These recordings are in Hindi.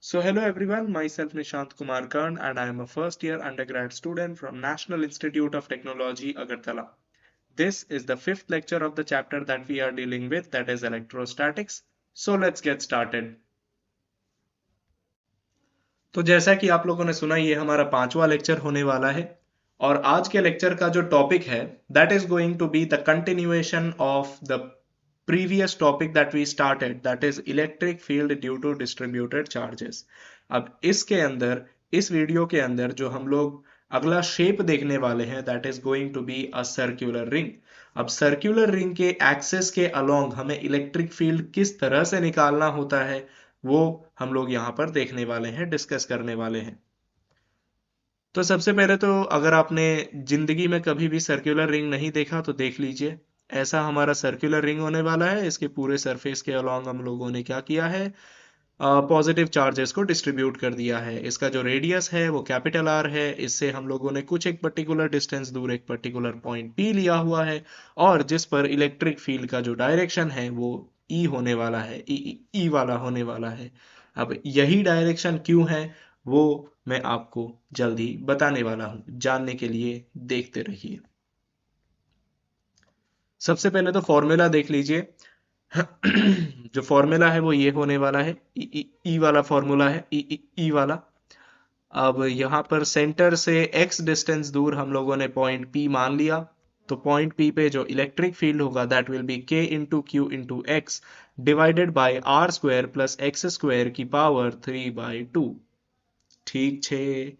So hello everyone, myself Nishant Kumar Karn and I am a first year undergrad student from National Institute of Technology, Agartala. This is the fifth lecture of the chapter that we are dealing with, that is electrostatics. So let's get started. तो जैसा कि आप लोगों ने सुना, ये हमारा पांचवा लेक्चर होने वाला है और आज के लेक्चर का जो टॉपिक है that is going to be the continuation of the previous topic that we started, that is electric field due to distributed charges. अब इसके अंदर, इस वीडियो के अंदर जो हम लोग अगला शेप देखने वाले हैं that is going to be a circular ring. अब सर्कुलर रिंग के एक्सेस के अलोंग हमें इलेक्ट्रिक फील्ड किस तरह से निकालना होता है वो हम लोग यहाँ पर देखने वाले हैं, डिस्कस करने वाले हैं. तो सबसे पहले तो अगर आपने जिंदगी में कभी भी सर्कुलर रिंग नहीं देखा तो देख लीजिए. ऐसा हमारा सर्कुलर रिंग होने वाला है. इसके पूरे सरफेस के अलोंग हम लोगों ने क्या किया है, पॉजिटिव चार्जेस को डिस्ट्रीब्यूट कर दिया है. इसका जो रेडियस है वो कैपिटल आर है. इससे हम लोगों ने कुछ एक पर्टिकुलर डिस्टेंस दूर एक पर्टिकुलर पॉइंट पी लिया हुआ है और जिस पर इलेक्ट्रिक फील्ड का जो डायरेक्शन है वो ई होने वाला है, ई वाला होने वाला है. अब यही डायरेक्शन क्यों है वो मैं आपको जल्दी बताने वाला हूं. जानने के लिए देखते रहिए. सबसे पहले तो फॉर्मूला देख लीजिए. जो फॉर्मूला है वो ये होने वाला है, ई वाला फॉर्मूला है, ई वाला. अब यहाँ पर सेंटर से x डिस्टेंस दूर हम लोगों ने पॉइंट P मान लिया. तो पॉइंट P पे जो इलेक्ट्रिक फील्ड होगा that will be k into q into x divided by r square plus x square की पावर 3/2. ठीक छे,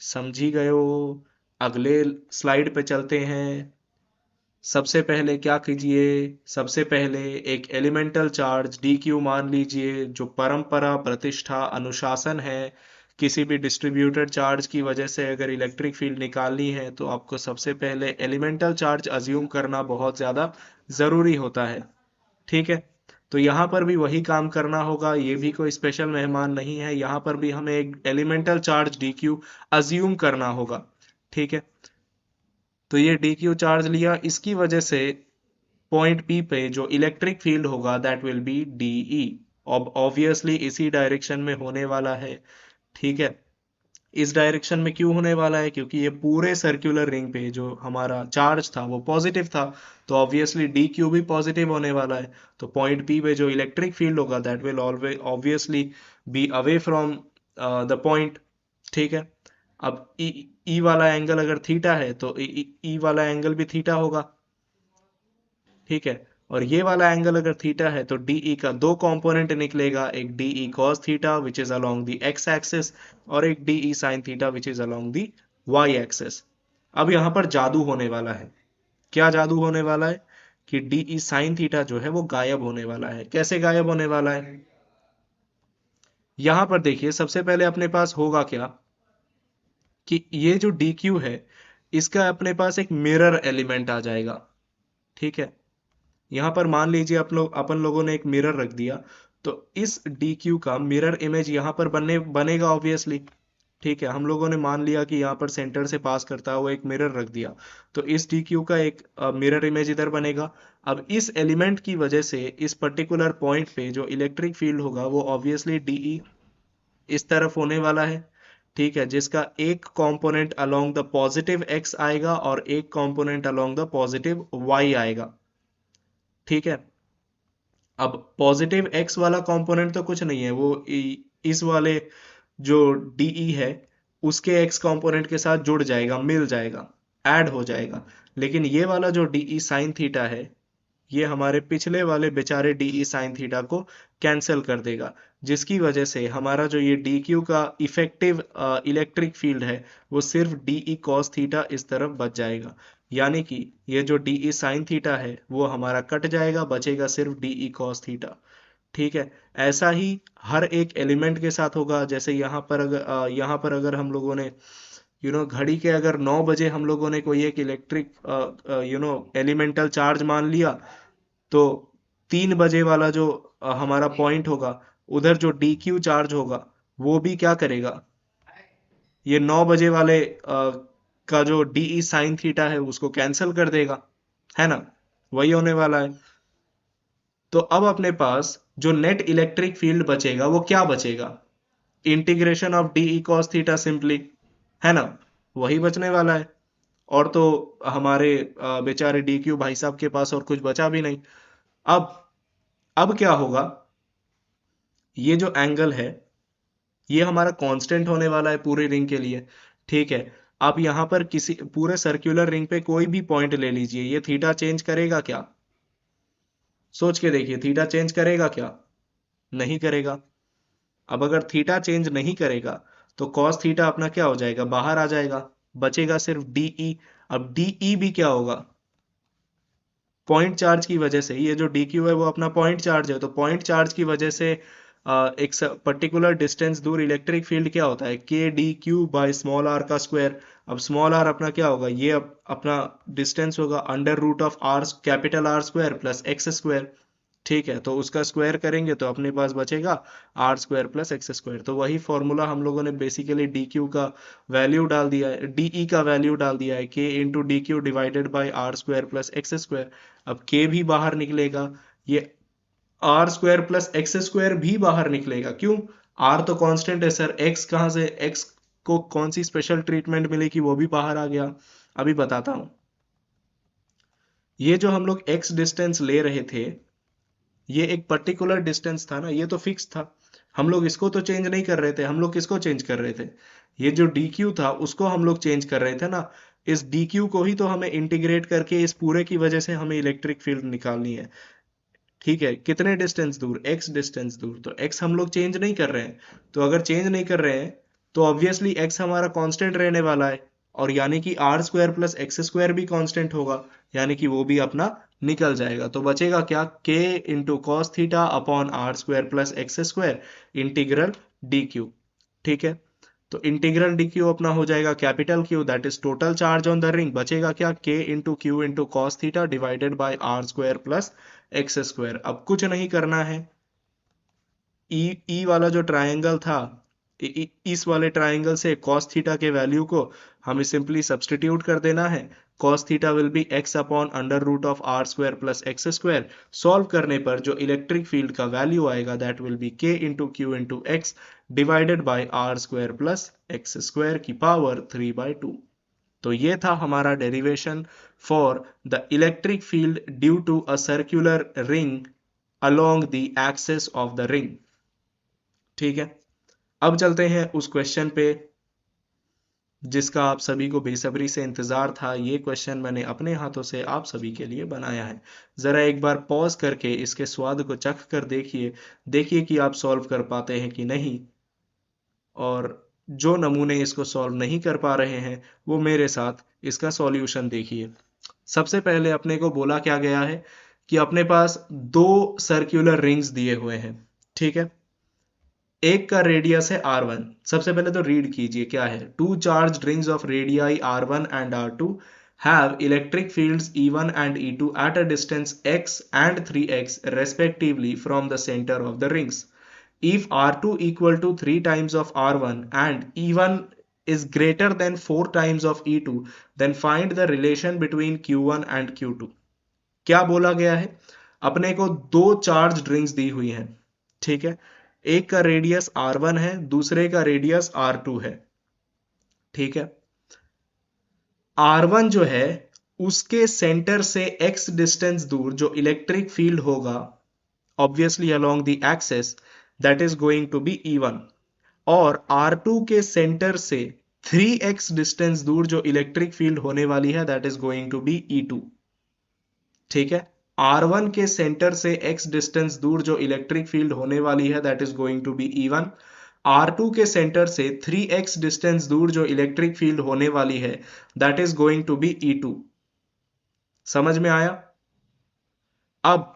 समझी गयो. अगले स्लाइड पे चलते हैं. सबसे पहले क्या कीजिए, सबसे पहले एक एलिमेंटल चार्ज dq मान लीजिए. जो परंपरा, प्रतिष्ठा, अनुशासन है, किसी भी डिस्ट्रीब्यूटेड चार्ज की वजह से अगर इलेक्ट्रिक फील्ड निकालनी है तो आपको सबसे पहले एलिमेंटल चार्ज अज्यूम करना बहुत ज़्यादा ज़रूरी होता है. ठीक है, तो यहाँ पर भी वही काम करना होगा. ये भी कोई स्पेशल मेहमान नहीं है. यहाँ पर भी हमें एक एलिमेंटल चार्ज dq अज्यूम करना होगा. ठीक है, तो ये dq चार्ज लिया, इसकी वजह से पॉइंट P पे जो इलेक्ट्रिक फील्ड होगा दैट विल बी DE. अब ऑब्वियसली इसी डायरेक्शन में होने वाला है. ठीक है, इस डायरेक्शन में क्यों होने वाला है, क्योंकि ये पूरे सर्कुलर रिंग पे जो हमारा चार्ज था वो पॉजिटिव था. तो ऑब्वियसली DQ भी पॉजिटिव होने वाला है. तो पॉइंट P पे जो इलेक्ट्रिक फील्ड होगा that will always obviously be away from the point. ठीक है, अब ई वाला एंगल अगर थीटा है तो ई वाला एंगल भी थीटा होगा. ठीक है, और ये वाला एंगल अगर थीटा है तो DE का दो कंपोनेंट निकलेगा, एक DE cos theta which is along the x axis और एक DE sin theta which is along the y axis. अब यहाँ पर जादू होने वाला है. क्या जादू होने वाला है कि DE sin थीटा जो है वो गायब होने वाला है. कैसे गायब होने वाला है, यहाँ पर देखिए. सबसे पहले अपने पास होगा क्या कि ये जो DQ है इसका अपने पास एक मिरर एलिमेंट आ जाएगा. ठीक है, यहाँ पर मान लीजिए अपन लोगों ने एक मिरर रख दिया तो इस DQ का मिरर इमेज यहाँ पर बनेगा ऑब्वियसली. ठीक है, हम लोगों ने मान लिया कि यहाँ पर सेंटर से पास करता हुआ एक मिरर रख दिया तो इस DQ का एक मिरर इमेज इधर बनेगा. अब इस एलिमेंट की वजह से इस पर्टिकुलर पॉइंट पे जो इलेक्ट्रिक फील्ड होगा वो ऑब्वियसली DE इस तरफ होने वाला है. ठीक है, जिसका एक component along the positive x आएगा और एक component along the positive y आएगा. ठीक है, अब पॉजिटिव x वाला कंपोनेंट तो कुछ नहीं है, वो इस वाले जो DE है उसके x कंपोनेंट के साथ जुड़ जाएगा, मिल जाएगा, ऐड हो जाएगा. लेकिन ये वाला जो DE साइन थीटा है ये हमारे पिछले वाले बेचारे DE साइन थीटा को कैंसिल कर देगा, जिसकी वजह से हमारा जो ये DQ का इफेक्टिव इलेक्ट्रिक फील्ड है वो सिर्फ DE cos थीटा इस तरफ बच जाएगा. यानी कि ये जो DE साइन थीटा है वो हमारा कट जाएगा, बचेगा सिर्फ DE cos थीटा. ठीक है, ऐसा ही हर एक एलिमेंट के साथ होगा. जैसे यहाँ पर अगर हम लोगों ने घड़ी के अगर 9 बजे हम लोगों ने कोई एक इलेक्ट्रिक एलिमेंटल चार्ज मान लिया तो 3 बजे वाला जो हमारा पॉइंट होगा उधर जो DQ चार्ज होगा वो भी क्या करेगा, ये 9 बजे वाले का जो DE साइन थीटा है उसको कैंसिल कर देगा, है ना. वही होने वाला है. तो अब अपने पास जो नेट इलेक्ट्रिक फील्ड बचेगा वो क्या बचेगा, integration of D E cos theta simply, है ना, वही बचने वाला है। और तो हमारे बेचारे डी क्यू भाई साहब के पास और कुछ बचा भी नहीं। अब अब क्या होगा, ये जो एंगल है ये हमारा कांस्टेंट होने वाला है पूरे रिंग के लिए, ठीक है। आप यहाँ पर किसी पूरे सर्कुलर रिंग पे कोई भी पॉइंट ले लीजिए, ये थीटा चेंज करेगा क्या? सोच के देखिए, थीटा चेंज करेगा क्या? नहीं करेगा। अब अगर थीटा चेंज नहीं करेगा तो कॉस थीटा अपना क्या हो जाएगा, बाहर आ जाएगा, बचेगा सिर्फ डीई। अब डीई भी क्या होगा, पॉइंट चार्ज की वजह से, ये जो डी क्यू है वो अपना पॉइंट चार्ज है, तो पॉइंट चार्ज की वजह से एक पर्टिकुलर डिस्टेंस दूर इलेक्ट्रिक फील्ड क्या होता है, k d q by small r का स्क्वायर। अब स्मॉल आर अपना क्या होगा, ये अपना डिस्टेंस होगा under root of r capital r square plus x square, ठीक है। तो उसका स्क्वायर करेंगे तो अपने पास बचेगा r square plus x square. तो वही फॉर्मूला हम लोगों ने बेसिकली डी क्यू का वैल्यू डाल दिया है, डीई का वैल्यू डाल दिया है, k into d q divided by r square plus x square. अब के भी बाहर निकलेगा, ये r square plus x square भी बाहर निकलेगा, क्यों? आर तो कांस्टेंट है सर, एक्स कहाँ से, एक्स को कौन सी स्पेशल ट्रीटमेंट मिलेगी, वो भी बाहर आ गया। अभी बताता हूं, ये जो हम लोग एक्स डिस्टेंस ले रहे थे, ये एक पर्टिकुलर डिस्टेंस था ना, ये तो फिक्स था, हम लोग इसको तो चेंज नहीं कर रहे थे। हम लोग किसको चेंज कर रहे थे, ये जो डी क्यू था उसको हम लोग चेंज कर रहे थे ना। इस डी क्यू को ही तो हमें इंटीग्रेट करके इस पूरे की वजह से हमें इलेक्ट्रिक फील्ड निकालनी है, ठीक है। कितने डिस्टेंस दूर, एक्स डिस्टेंस दूर, तो एक्स हम लोग चेंज नहीं कर रहे हैं। तो अगर चेंज नहीं कर रहे हैं तो ऑब्वियसली एक्स हमारा कांस्टेंट रहने वाला है, और यानी कि r square plus x square भी कांस्टेंट होगा, यानी कि वो भी अपना निकल जाएगा। तो बचेगा क्या, k into cos theta upon r square plus x square integral d q, ठीक है। तो इंटीग्रल डी क्यू अपना हो जाएगा capital q, that is total charge on the ring. बचेगा क्या, k into q into cos theta divided by r square plus x square. अब कुछ नहीं करना है, ई वाला जो ट्रायंगल था, इस वाले ट्रायंगल से cos थीटा के वैल्यू को हमें सिंपली सब्सटीट्यूट कर देना है। cos theta will be x upon under root of r square plus x square. Solve करने पर जो इलेक्ट्रिक फील्ड का वैल्यू आएगा that will be k into q into x divided by r square plus x square की पावर 3/2। तो ये था हमारा derivation for the electric field due to a circular ring along the axis of the ring, ठीक है। अब चलते हैं उस क्वेश्चन पे जिसका आप सभी को बेसब्री से इंतजार था। ये क्वेश्चन मैंने अपने हाथों से आप सभी के लिए बनाया है। जरा एक बार पॉज करके इसके स्वाद को चख कर देखिए, देखिए कि आप सॉल्व कर पाते हैं कि नहीं। और जो नमूने इसको सॉल्व नहीं कर पा रहे हैं वो मेरे साथ इसका सॉल्यूशन देखिए। सबसे पहले अपने को बोला क्या गया है कि अपने पास दो सर्कुलर रिंग्स दिए हुए हैं, ठीक है। एक का रेडियस है r1। सबसे पहले तो रीड कीजिए क्या है, two charge rings of radii r1 and r2 have electric fields E1 and E2 at a distance x and 3x respectively from the center of the rings. If R2 equal to 3 times of R1 and E1 is greater than 4 times of E2, then find the relation between Q1 and Q2. क्या बोला गया है, अपने को दो चार्ज रिंग्स दी हुई हैं, ठीक है। एक का रेडियस R1 है, दूसरे का रेडियस R2 है, ठीक है। R1 जो है उसके सेंटर से x डिस्टेंस दूर जो इलेक्ट्रिक फील्ड होगा obviously along the axis that is going to be E1, और R2 के सेंटर से 3x डिस्टेंस दूर जो इलेक्ट्रिक फील्ड होने वाली है that is going to be E2, ठीक है। R1 के सेंटर से x डिस्टेंस दूर जो इलेक्ट्रिक फील्ड होने वाली है that is going to be E1। R2 के सेंटर से 3x डिस्टेंस दूर जो इलेक्ट्रिक फील्ड होने वाली है that is going to be E2। समझ में आया? अब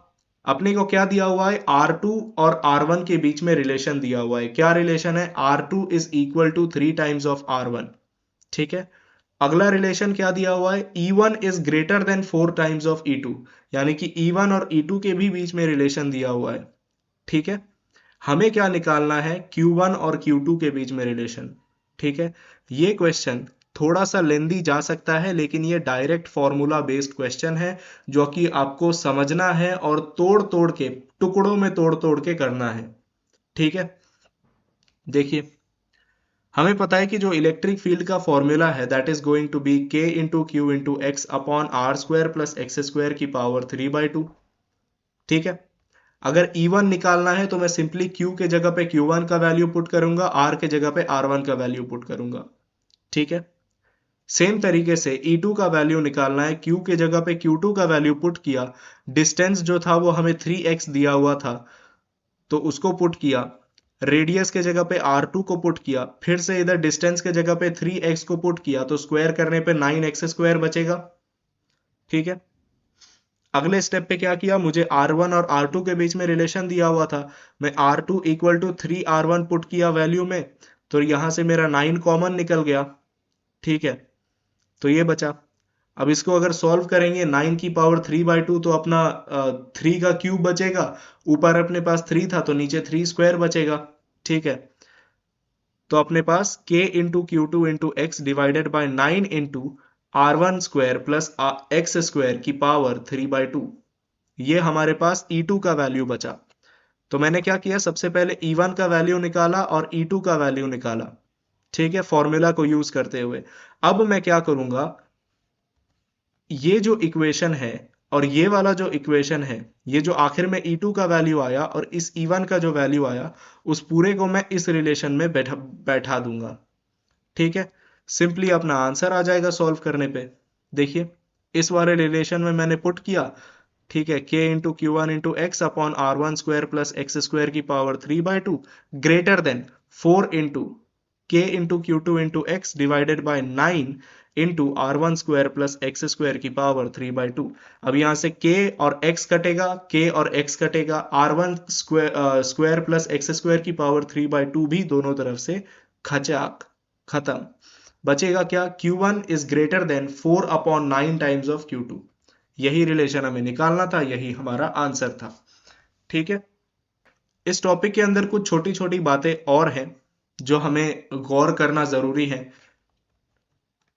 अपने को क्या दिया हुआ है, R2 और R1 के बीच में रिलेशन दिया हुआ है। क्या रिलेशन है, R2 is equal to 3 times of R1, ठीक है। अगला रिलेशन क्या दिया हुआ है, E1 is greater than 4 times of E2, यानी कि E1 और E2 के भी बीच में रिलेशन दिया हुआ है, ठीक है। हमें क्या निकालना है, Q1 और Q2 के बीच में रिलेशन, ठीक है। ये क्वेश्चन थोड़ा सा लेंदी जा सकता है लेकिन ये डायरेक्ट फॉर्मूला बेस्ड क्वेश्चन है जो कि आपको समझना है और तोड़ तोड़ के, टुकड़ों में तोड़ तोड़ के करना है, ठीक है। देखिए हमें पता है कि जो इलेक्ट्रिक फील्ड का फॉर्मूला है that is going to be k into q into x upon r square plus x square की पावर 3/2। ठीक है, अगर E1 निकालना है तो मैं सिंपली Q के जगह पे Q1 का वैल्यू पुट करूंगा, R के जगह पे R1 का वैल्यू पुट करूंगा। ठीक है, सेम तरीके से E2 का वैल्यू निकालना है, Q के जगह पे Q2 का वैल्यू पुट किया, डिस्टेंस जो था वो हमें 3x दिया हुआ था तो उसको पुट किया, रेडियस के जगह पे R2 को पुट किया, फिर से इधर डिस्टेंस के जगह पे 3x को पुट किया तो स्क्वायर करने पे 9x स्क्वायर बचेगा। ठीक है, अगले स्टेप पे क्या किया, मुझे R1 और R2 के बीच में रिलेशन दिया हुआ था, मैं R2 equal to 3R1 put किया वैल्यू में, तो यहां से मेरा 9 कॉमन निकल गया। ठीक है, तो ये बचा। अब इसको अगर सॉल्व करेंगे 9 की पावर 3/2 तो अपना 3 का क्यूब बचेगा, ऊपर अपने पास 3 था तो नीचे 3 स्क्वायर बचेगा। ठीक है, तो अपने पास k into Q two into x divided by 9 into R1 square plus x square की पावर 3/2, ये हमारे पास E2 का वैल्यू बचा। तो मैंने क्या किया, सबसे पहले E1 का वैल्यू निकाला और E2 का वैल्यू निकाला। ठीक है, फॉर्मूला को यूज करते हुए। अब मैं क्या करूंगा, ये जो इक्वेशन है और ये वाला जो इक्वेशन है, ये जो आखिर में E2 का वैल्यू आया और इस E1 का जो वैल्यू आया, उस पूरे को मैं इस रिलेशन में बैठा दूंगा। ठीक है, सिंपली अपना आंसर आ जाएगा सॉल्व करने पे। देखिए, इस वाले रिलेशन में मैंने पुट किया। ठीक है, k into Q one into x upon R1 square plus x square की power 3/2 greater than 4 into k into Q two into x divided by 9 into R1 square plus x square की पावर 3/2। अब यहां से k और x कटेगा, k और x कटेगा, R1 square plus x square की पावर 3/2 भी दोनों तरफ से खचाक खत्म। बचेगा क्या, Q1 is greater than 4/9 times of Q2। यही रिलेशन हमें निकालना था, यही हमारा आंसर था। ठीक है, इस टॉपिक के अंदर कुछ छोटी छोटी बातें और हैं जो हमें गौर करना जरूरी है,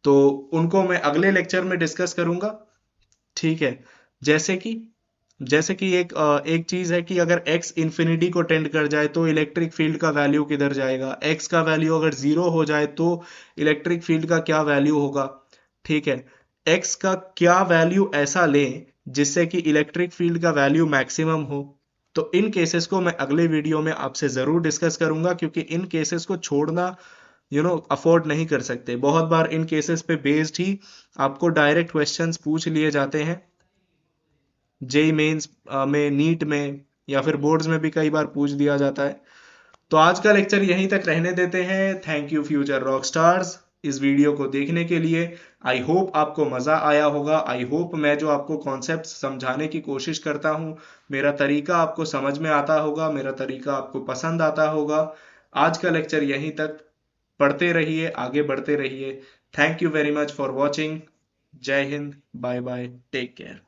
तो उनको मैं अगले लेक्चर में डिस्कस करूंगा। ठीक है, जैसे कि एक चीज है कि अगर x इंफिनिटी को टेंड कर जाए तो इलेक्ट्रिक फील्ड का वैल्यू किधर जाएगा, x का वैल्यू अगर 0 हो जाए तो इलेक्ट्रिक फील्ड का क्या वैल्यू होगा। ठीक है, x का क्या वैल्यू ऐसा लें जिससे कि इलेक्ट्रिक फील्ड का वैल्यू मैक्सिमम हो। तो इन केसेस को मैं अगले वीडियो में आपसे जरूर डिस्कस करूंगा, क्योंकि इन केसेस को छोड़ना अफोर्ड नहीं कर सकते। बहुत बार इन केसेस पे बेस्ड ही आपको डायरेक्ट क्वेश्चंस पूछ लिए जाते हैं, जेई मेंस में, नीट में, या फिर बोर्ड्स में भी कई बार पूछ दिया जाता है। तो आज का लेक्चर यहीं तक रहने देते हैं। Thank you future rock stars इस वीडियो को देखने के लिए। आई होप आपको मजा आया होगा। आई होप मैं जो आपको कॉन्सेप्ट समझाने की कोशिश करता हूँ, मेरा तरीका आपको समझ में आता होगा, मेरा तरीका आपको पसंद आता होगा। आज का लेक्चर यहीं तक। पढ़ते रहिए, आगे बढ़ते रहिए। Thank you very much for watching. जय हिंद, बाय बाय, टेक केयर।